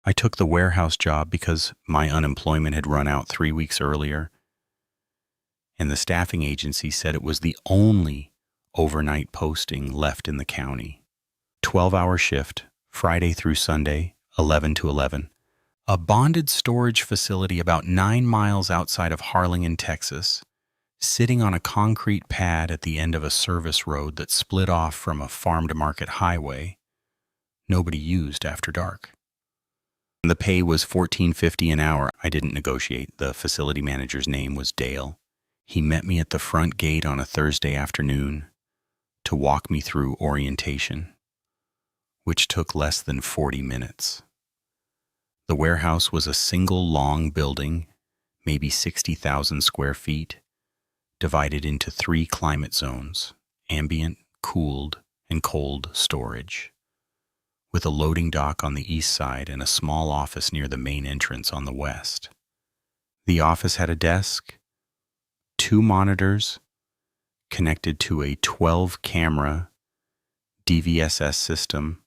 I took the warehouse job because my unemployment had run out 3 weeks earlier, and the staffing agency said it was the only overnight posting left in the county. 12-hour shift, Friday through Sunday, 11 to 11. A bonded storage facility about 9 miles outside of Harlingen, Texas, sitting on a concrete pad at the end of a service road that split off from a farm-to-market highway nobody used after dark. The pay was $14.50 an hour. I didn't negotiate. The facility manager's name was Dale. He met me at the front gate on a Thursday afternoon to walk me through orientation, which took less than 40 minutes. The warehouse was a single long building, maybe 60,000 square feet, divided into 3 climate zones: ambient, cooled, and cold storage, with a loading dock on the east side and a small office near the main entrance on the west. The office had a desk, 2 monitors connected to a 12-camera DVSS system,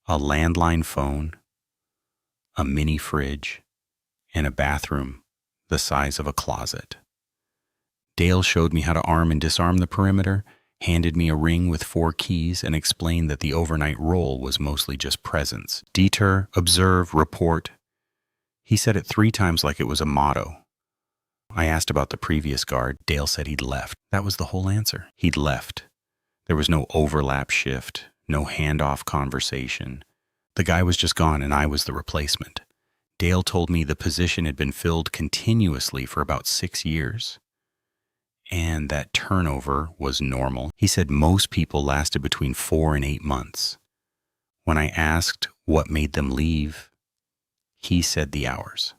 a landline phone, a mini fridge, and a bathroom the size of a closet. Dale showed me how to arm and disarm the perimeter, handed me a ring with 4 keys, and explained that the overnight role was mostly just presence. Deter, observe, report. He said it 3 times like it was a motto. I asked about the previous guard. Dale said he'd left. That was the whole answer. He'd left. There was no overlap shift, no handoff conversation. The guy was just gone and I was the replacement. Dale told me the position had been filled continuously for about 6 years, and that turnover was normal. He said most people lasted between 4 and 8 months. When I asked what made them leave, he said the hours.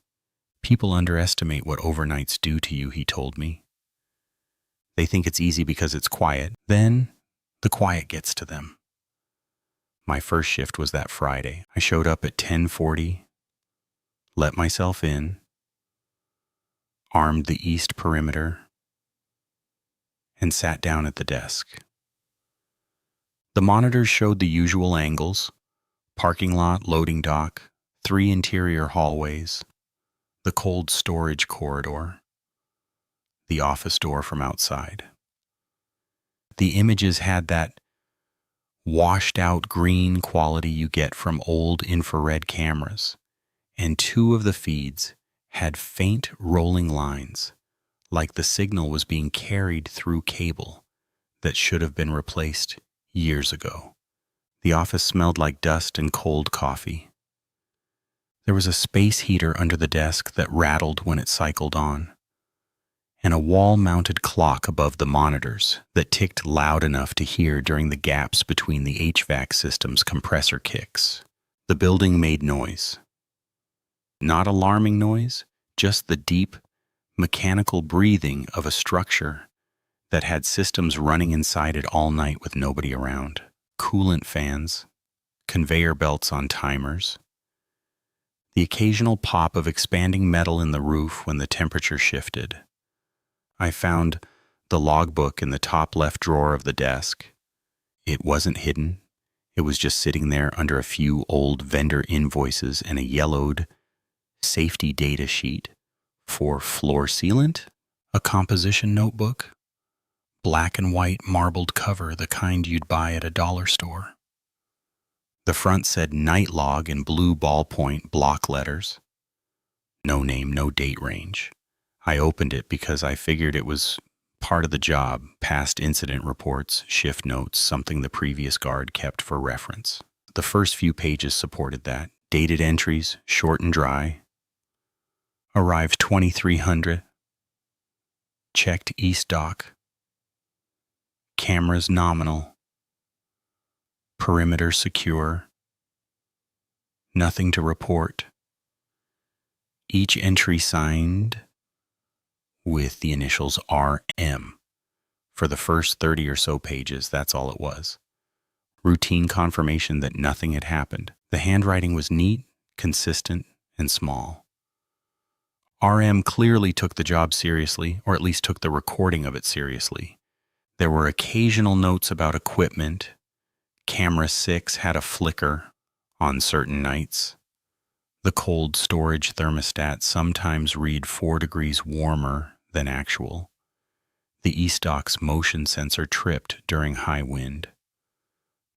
People underestimate what overnights do to you, he told me. They think it's easy because it's quiet. Then the quiet gets to them. My first shift was that Friday. I showed up at 10:40, let myself in, armed the east perimeter, and sat down at the desk. The monitors showed the usual angles: parking lot, loading dock, 3 interior hallways, the cold storage corridor, the office door from outside. The images had that washed-out green quality you get from old infrared cameras, and 2 of the feeds had faint rolling lines, like the signal was being carried through cable that should have been replaced years ago. The office smelled like dust and cold coffee. There was a space heater under the desk that rattled when it cycled on, and a wall-mounted clock above the monitors that ticked loud enough to hear during the gaps between the HVAC system's compressor kicks. The building made noise. Not alarming noise, just the deep, mechanical breathing of a structure that had systems running inside it all night with nobody around. Coolant fans, conveyor belts on timers, the occasional pop of expanding metal in the roof when the temperature shifted. I found the logbook in the top left drawer of the desk. It wasn't hidden. It was just sitting there under a few old vendor invoices and a yellowed safety data sheet for floor sealant, a composition notebook, black and white marbled cover, the kind you'd buy at a dollar store. The front said night log in blue ballpoint block letters. No name, no date range. I opened it because I figured it was part of the job, past incident reports, shift notes, something the previous guard kept for reference. The first few pages supported that. Dated entries, short and dry. Arrived 2300. Checked east dock. Cameras nominal. Perimeter secure. Nothing to report. Each entry signed with the initials RM. For the first 30 or so pages, that's all it was. Routine confirmation that nothing had happened. The handwriting was neat, consistent, and small. RM clearly took the job seriously, or at least took the recording of it seriously. There were occasional notes about equipment. Camera 6 had a flicker on certain nights. The cold storage thermostat sometimes read 4 degrees warmer than actual. The e-stock's motion sensor tripped during high wind.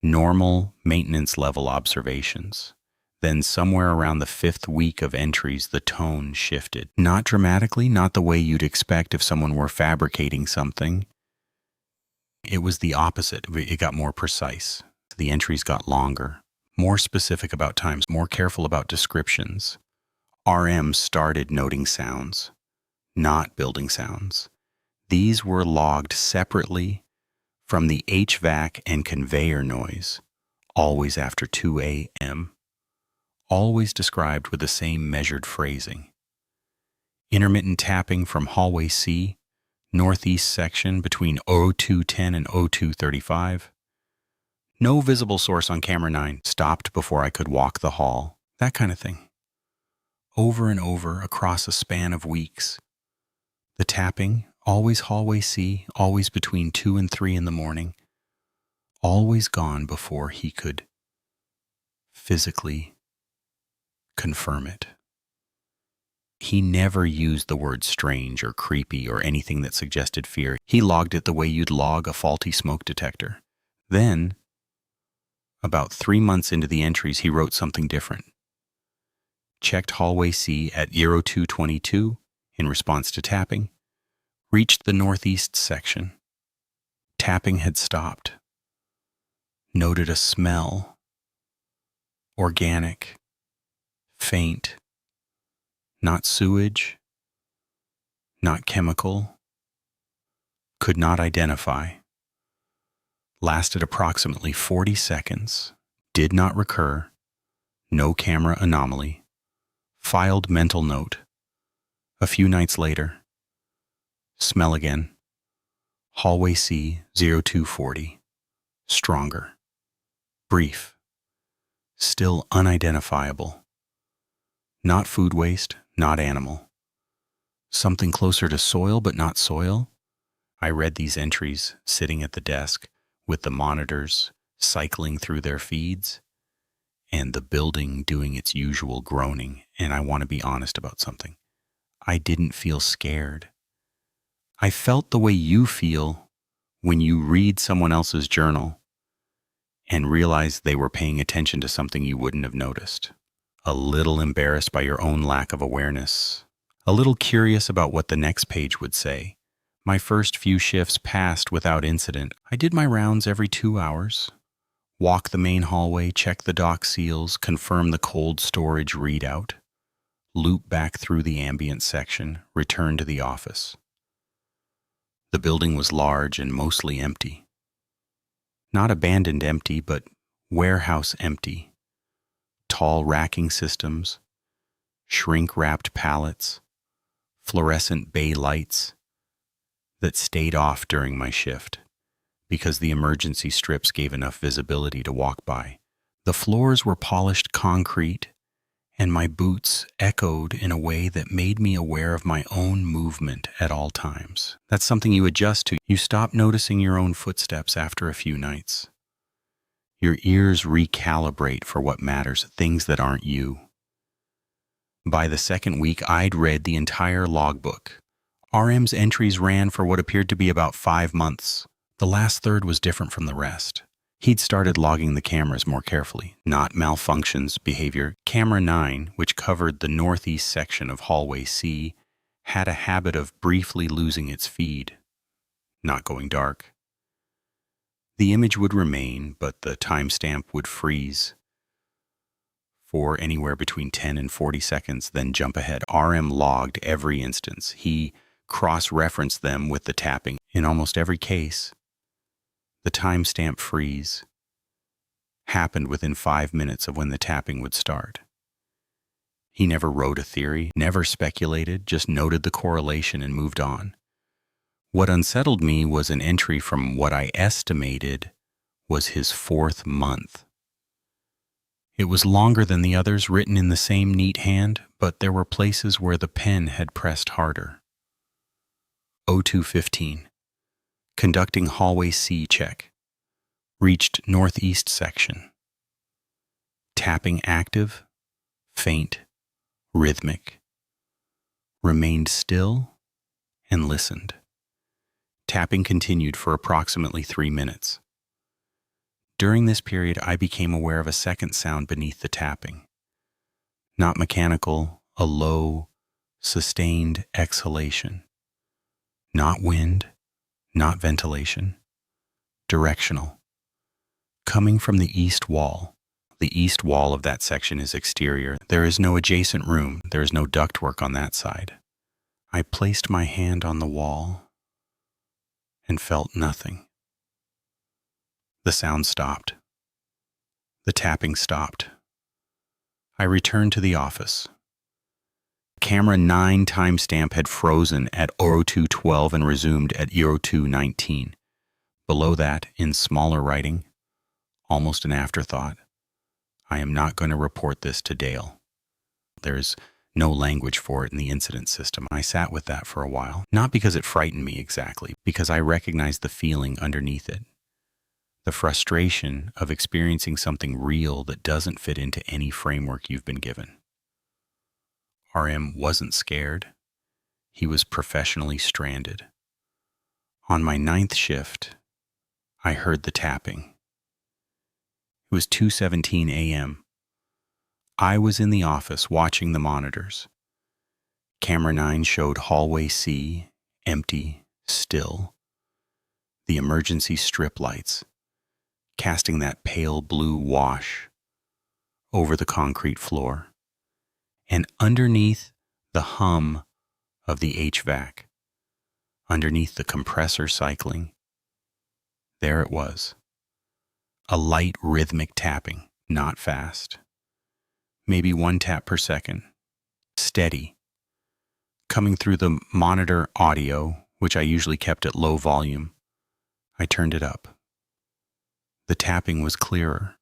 Normal maintenance level observations. Then somewhere around the 5th week of entries, the tone shifted. Not dramatically, not the way you'd expect if someone were fabricating something. It was the opposite. It got more precise. The entries got longer, more specific about times, more careful about descriptions. RM started noting sounds, not building sounds. These were logged separately from the HVAC and conveyor noise, always after 2 a.m., always described with the same measured phrasing. Intermittent tapping from hallway C, northeast section between 0210 and 0235. No visible source on camera 9. Stopped before I could walk the hall. That kind of thing. Over and over across a span of weeks. The tapping, always hallway C, always between 2 and 3 in the morning. Always gone before he could physically confirm it. He never used the word strange or creepy or anything that suggested fear. He logged it the way you'd log a faulty smoke detector. Then, about 3 months into the entries, he wrote something different. Checked hallway C at 0222 in response to tapping. Reached the northeast section. Tapping had stopped. Noted a smell. Organic. Faint. Not sewage. Not chemical. Could not identify. Lasted approximately 40 seconds. Did not recur. No camera anomaly. Filed mental note. A few nights later. Smell again. Hallway C, 0240. Stronger. Brief. Still unidentifiable. Not food waste, not animal. Something closer to soil, but not soil. I read these entries sitting at the desk with the monitors cycling through their feeds and the building doing its usual groaning. And I want to be honest about something. I didn't feel scared. I felt the way you feel when you read someone else's journal and realize they were paying attention to something you wouldn't have noticed. A little embarrassed by your own lack of awareness. A little curious about what the next page would say. My first few shifts passed without incident. I did my rounds every 2 hours. Walk the main hallway, check the dock seals, confirm the cold storage readout. Loop back through the ambient section, return to the office. The building was large and mostly empty. Not abandoned empty, but warehouse empty. Tall racking systems, shrink-wrapped pallets, fluorescent bay lights that stayed off during my shift because the emergency strips gave enough visibility to walk by. The floors were polished concrete, and my boots echoed in a way that made me aware of my own movement at all times. That's something you adjust to. You stop noticing your own footsteps after a few nights. Your ears recalibrate for what matters, things that aren't you. By the second week, I'd read the entire logbook. RM's entries ran for what appeared to be about 5 months. The last third was different from the rest. He'd started logging the cameras more carefully, not malfunctions, behavior. Camera 9, which covered the northeast section of hallway C, had a habit of briefly losing its feed, not going dark. The image would remain, but the timestamp would freeze for anywhere between 10 and 40 seconds, then jump ahead. RM logged every instance. He cross-referenced them with the tapping. In almost every case, the timestamp freeze happened within 5 minutes of when the tapping would start. He never wrote a theory, never speculated, just noted the correlation and moved on. What unsettled me was an entry from what I estimated was his 4th month. It was longer than the others, written in the same neat hand, but there were places where the pen had pressed harder. 0215. Conducting hallway C check. Reached northeast section. Tapping active, faint, rhythmic, remained still, and listened. Tapping continued for approximately 3 minutes. During this period, I became aware of a second sound beneath the tapping. Not mechanical, a low, sustained exhalation. Not wind, not ventilation. Directional. Coming from the east wall. The east wall of that section is exterior. There is no adjacent room. There is no ductwork on that side. I placed my hand on the wall and felt nothing. The sound stopped. The tapping stopped. I returned to the office. Camera 9 timestamp had frozen at 02:12 and resumed at 02:19. Below that, in smaller writing, almost an afterthought, I am not going to report this to Dale. There's no language for it in the incident system. I sat with that for a while, not because it frightened me exactly, because I recognized the feeling underneath it. The frustration of experiencing something real that doesn't fit into any framework you've been given. RM wasn't scared. He was professionally stranded. On my 9th shift, I heard the tapping. It was 2:17 a.m. I was in the office watching the monitors. Camera 9 showed hallway C, empty, still. The emergency strip lights, casting that pale blue wash over the concrete floor. And underneath the hum of the HVAC, underneath the compressor cycling, there it was. A light rhythmic tapping, not fast. Maybe 1 tap per second. Steady. Coming through the monitor audio, which I usually kept at low volume. I turned it up. The tapping was clearer.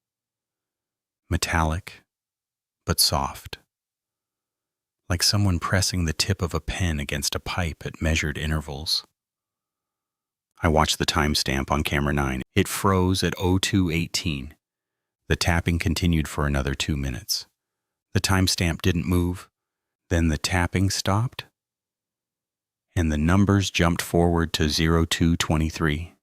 Metallic, but soft. Like someone pressing the tip of a pen against a pipe at measured intervals. I watched the timestamp on camera 9. It froze at 02:18. The tapping continued for another 2 minutes. The timestamp didn't move. Then the tapping stopped, and the numbers jumped forward to 02:23.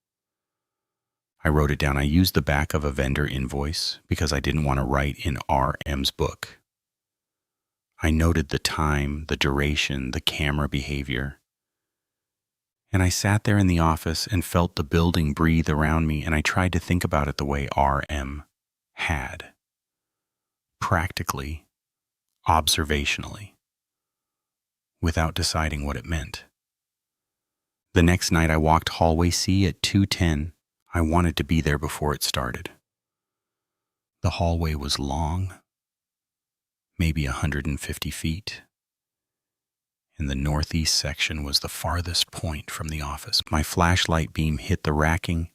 I wrote it down. I used the back of a vendor invoice because I didn't want to write in RM's book. I noted the time, the duration, the camera behavior. And I sat there in the office and felt the building breathe around me, and I tried to think about it the way RM had. Practically, observationally, without deciding what it meant. The next night I walked hallway C at 2:10. I wanted to be there before it started. The hallway was long, maybe 150 feet. And the northeast section was the farthest point from the office. My flashlight beam hit the racking,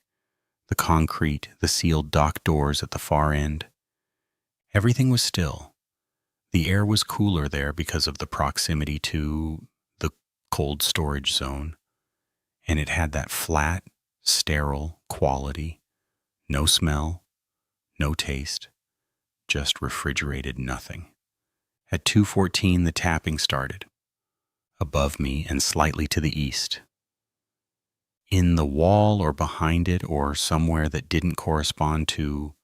the concrete, the sealed dock doors at the far end. Everything was still. The air was cooler there because of the proximity to the cold storage zone, and it had that flat, sterile quality. No smell, no taste, just refrigerated nothing. At 2:14, the tapping started. Above me and slightly to the east. In the wall or behind it or somewhere that didn't correspond to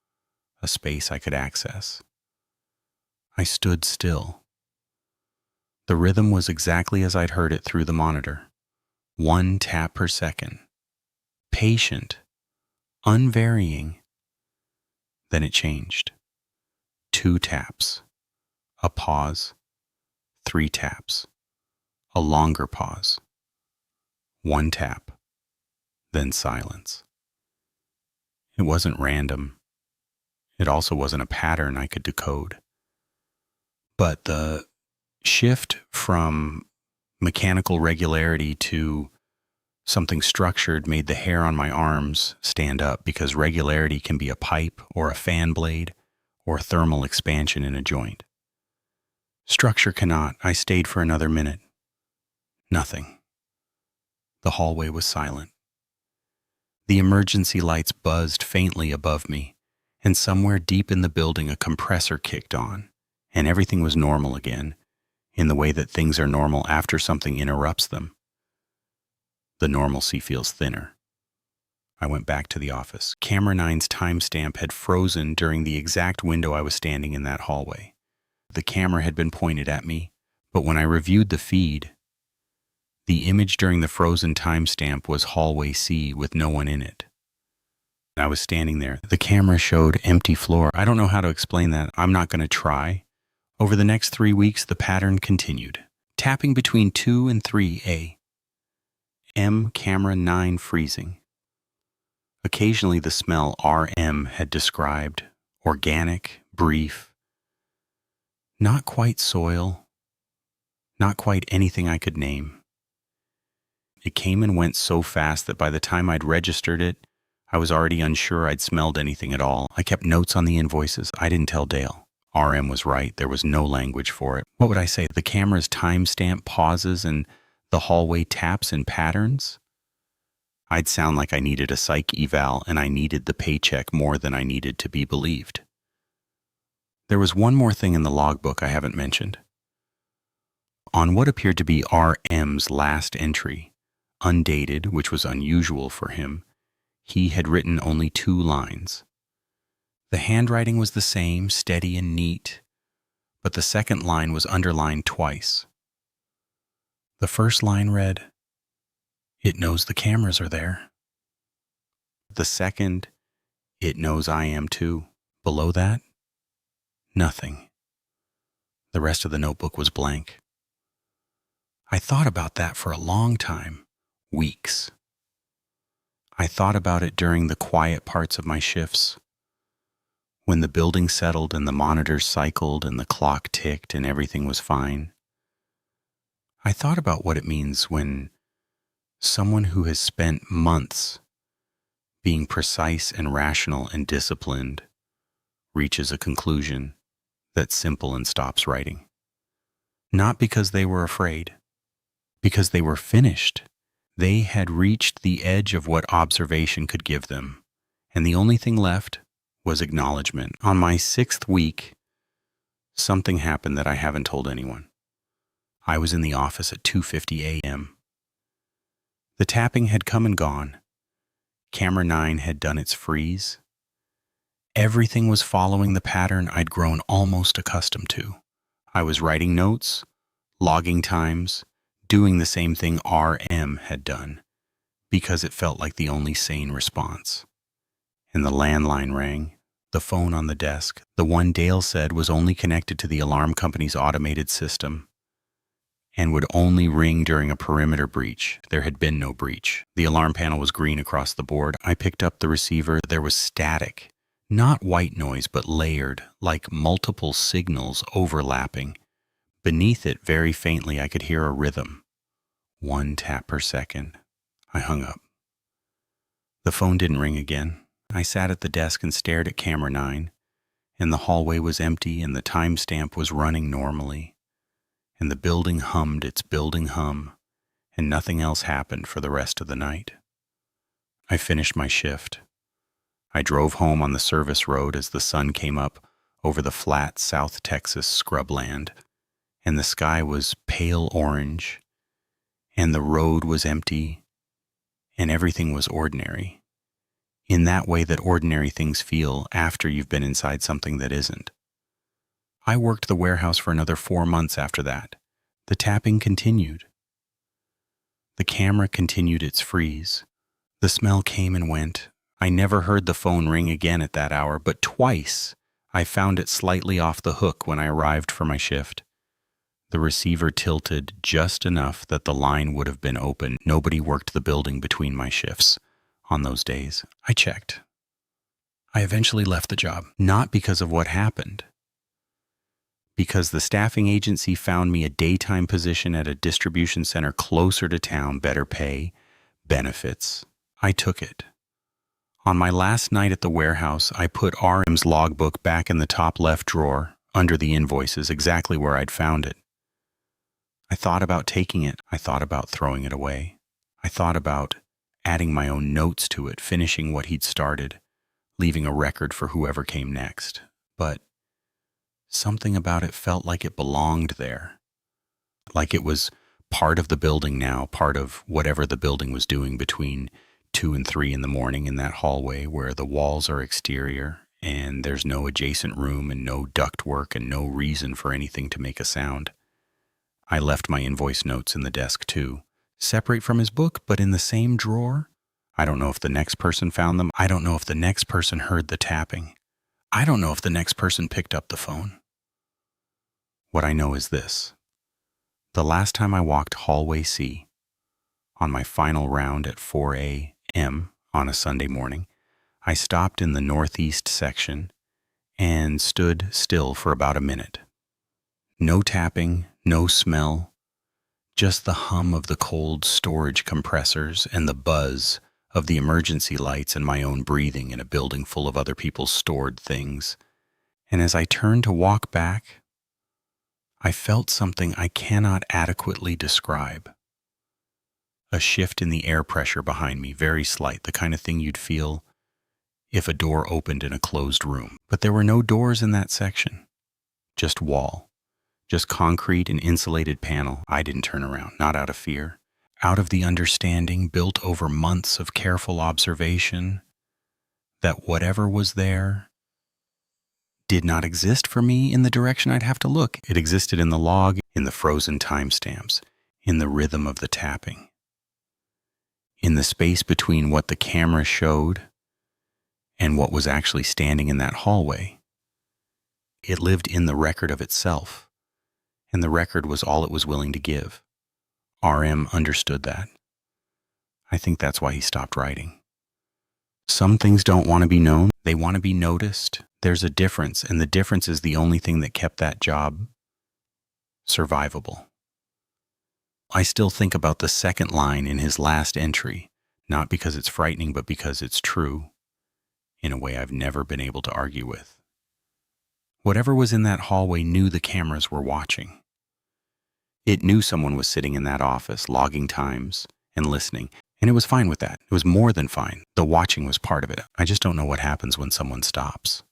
a space I could access. I stood still. The rhythm was exactly as I'd heard it through the monitor. 1 tap per second. Patient, unvarying. Then it changed. 2 taps. A pause. 3 taps. A longer pause. 1 tap. Then silence. It wasn't random. It also wasn't a pattern I could decode. But the shift from mechanical regularity to something structured made the hair on my arms stand up, because regularity can be a pipe or a fan blade or thermal expansion in a joint. Structure cannot. I stayed for another minute. Nothing. The hallway was silent. The emergency lights buzzed faintly above me, and somewhere deep in the building a compressor kicked on, and everything was normal again, in the way that things are normal after something interrupts them. The normalcy feels thinner. I went back to the office. Camera 9's timestamp had frozen during the exact window I was standing in that hallway. The camera had been pointed at me, but when I reviewed the feed, the image during the frozen timestamp was hallway C with no one in it. I was standing there. The camera showed empty floor. I don't know how to explain that. I'm not going to try. Over the next 3 weeks, the pattern continued. Tapping between 2 and 3A. M camera 9 freezing. Occasionally the smell RM had described. Organic, brief. Not quite soil. Not quite anything I could name. It came and went so fast that by the time I'd registered it, I was already unsure I'd smelled anything at all. I kept notes on the invoices. I didn't tell Dale. RM was right. There was no language for it. What would I say? The camera's timestamp pauses and the hallway taps in patterns? I'd sound like I needed a psych eval and I needed the paycheck more than I needed to be believed. There was one more thing in the logbook I haven't mentioned. On what appeared to be RM's last entry, undated, which was unusual for him, he had written only 2 lines. The handwriting was the same, steady and neat, but the second line was underlined twice. The first line read, "It knows the cameras are there." The second, "It knows I am too." Below that, nothing. The rest of the notebook was blank. I thought about that for a long time, weeks. I thought about it during the quiet parts of my shifts, when the building settled and the monitors cycled and the clock ticked and everything was fine. I thought about what it means when someone who has spent months being precise and rational and disciplined reaches a conclusion that's simple and stops writing. Not because they were afraid, because they were finished. They had reached the edge of what observation could give them, and the only thing left was acknowledgement. On my 6th week, something happened that I haven't told anyone. I was in the office at 2:50 a.m. The tapping had come and gone. Camera 9 had done its freeze. Everything was following the pattern I'd grown almost accustomed to. I was writing notes, logging times, doing the same thing RM had done, because it felt like the only sane response. And the landline rang, the phone on the desk, the one Dale said was only connected to the alarm company's automated system, and would only ring during a perimeter breach. There had been no breach. The alarm panel was green across the board. I picked up the receiver. There was static, not white noise, but layered, like multiple signals overlapping. Beneath it, very faintly, I could hear a rhythm. 1 tap per second. I hung up. The phone didn't ring again. I sat at the desk and stared at camera 9, and the hallway was empty and the timestamp was running normally, and the building hummed its building hum, and nothing else happened for the rest of the night. I finished my shift. I drove home on the service road as the sun came up over the flat South Texas scrubland, and the sky was pale orange, and the road was empty, and everything was ordinary, in that way that ordinary things feel after you've been inside something that isn't. I worked the warehouse for another 4 months after that. The tapping continued. The camera continued its freeze. The smell came and went. I never heard the phone ring again at that hour, but twice I found it slightly off the hook when I arrived for my shift. The receiver tilted just enough that the line would have been open. Nobody worked the building between my shifts on those days. I checked. I eventually left the job, not because of what happened, because the staffing agency found me a daytime position at a distribution center closer to town, better pay, benefits. I took it. On my last night at the warehouse, I put RM's logbook back in the top left drawer, under the invoices, exactly where I'd found it. I thought about taking it. I thought about throwing it away. I thought about adding my own notes to it, finishing what he'd started, leaving a record for whoever came next. But something about it felt like it belonged there. like it was part of the building now, part of whatever the building was doing between 2 and 3 in the morning in that hallway where the walls are exterior and there's no adjacent room and no ductwork and no reason for anything to make a sound. I left my invoice notes in the desk too, separate from his book, but in the same drawer. I don't know if the next person found them. I don't know if the next person heard the tapping. I don't know if the next person picked up the phone. What I know is this. The last time I walked hallway C, on my final round at 4 a.m. on a Sunday morning, I stopped in the northeast section and stood still for about a minute. No tapping, no smell, just the hum of the cold storage compressors and the buzz of the emergency lights and my own breathing in a building full of other people's stored things. And as I turned to walk back, I felt something I cannot adequately describe. A shift in the air pressure behind me, very slight, the kind of thing you'd feel if a door opened in a closed room. But there were no doors in that section, just wall, just concrete and insulated panel. I didn't turn around, not out of fear, out of the understanding built over months of careful observation that whatever was there did not exist for me in the direction I'd have to look. It existed in the log, in the frozen timestamps, in the rhythm of the tapping, in the space between what the camera showed and what was actually standing in that hallway. It lived in the record of itself, and the record was all it was willing to give. RM understood that. I think that's why he stopped writing. Some things don't want to be known. They want to be noticed. There's a difference, and the difference is the only thing that kept that job survivable. I still think about the second line in his last entry, not because it's frightening, but because it's true, in a way I've never been able to argue with. Whatever was in that hallway knew the cameras were watching. It knew someone was sitting in that office, logging times and listening, and it was fine with that. It was more than fine. The watching was part of it. I just don't know what happens when someone stops.